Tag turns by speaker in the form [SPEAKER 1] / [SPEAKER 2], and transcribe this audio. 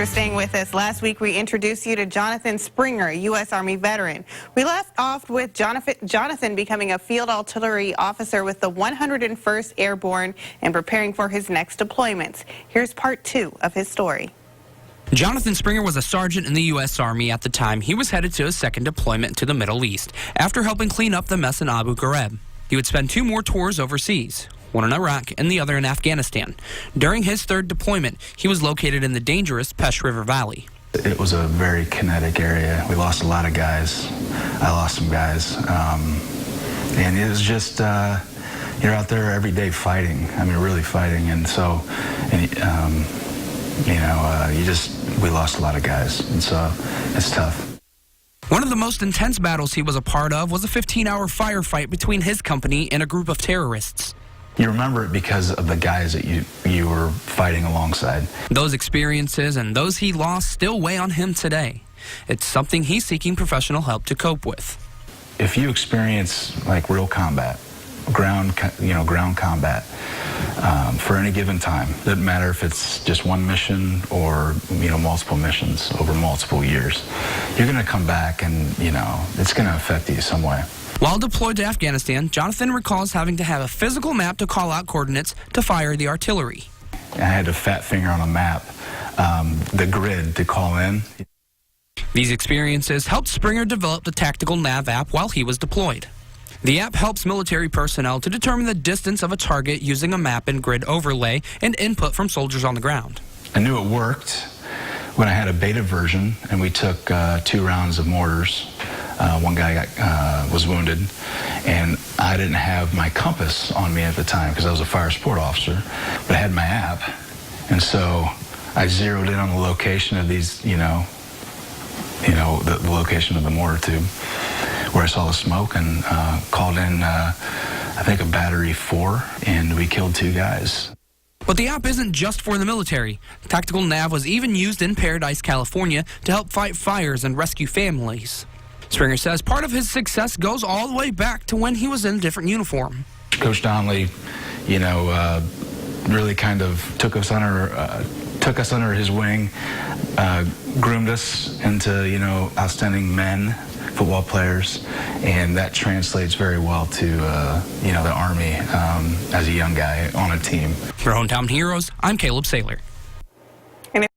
[SPEAKER 1] for staying with us. Last week, we introduced you to Jonathan Springer, a U.S. Army veteran. We left off with Jonathan becoming a field artillery officer with the 101st Airborne and preparing for his next deployments. Here's part 2 of his story.
[SPEAKER 2] Jonathan Springer was a sergeant in the U.S. Army at the time he was headed to his second deployment to the Middle East after helping clean up the mess in Abu Ghraib. He would spend 2 more tours overseas, one in Iraq and the other in Afghanistan. During his third deployment, he was located in the dangerous Pesh River Valley.
[SPEAKER 3] It was a very kinetic area. We lost a lot of guys. I lost some guys. And it was just, you're out there every day fighting. I mean, really fighting. And so, we lost a lot of guys. And so it's tough.
[SPEAKER 2] One of the most intense battles he was a part of was a 15-hour firefight between his company and a group of terrorists.
[SPEAKER 3] You remember it because of the guys that you were fighting alongside.
[SPEAKER 2] Those experiences and those he lost still weigh on him today. It's something he's seeking professional help to cope with.
[SPEAKER 3] If you experience like real combat, ground combat, for any given time, doesn't matter if it's just one mission or multiple missions over multiple years, you're going to come back and it's going to affect you some way.
[SPEAKER 2] While deployed to Afghanistan, Jonathan recalls having to have a physical map to call out coordinates to fire the artillery.
[SPEAKER 3] I had a fat finger on a map, the grid to call in.
[SPEAKER 2] These experiences helped Springer develop the Tactical Nav app while he was deployed. The app helps military personnel to determine the distance of a target using a map and grid overlay and input from soldiers on the ground.
[SPEAKER 3] I knew it worked when I had a beta version and we took 2 rounds of mortars. One guy was wounded, and I didn't have my compass on me at the time because I was a fire support officer, but I had my app, and so I zeroed in on the location of these, the location of the mortar tube, where I saw the smoke, and called in, I think, a battery 4, and we killed 2 guys.
[SPEAKER 2] But the app isn't just for the military. Tactical Nav was even used in Paradise, California, to help fight fires and rescue families. Springer says part of his success goes all the way back to when he was in a different uniform.
[SPEAKER 3] Coach Donnelly, really kind of took us under his wing, groomed us into, outstanding men, football players, and that translates very well to, the Army as a young guy on a team.
[SPEAKER 2] For Hometown Heroes, I'm Caleb Saylor.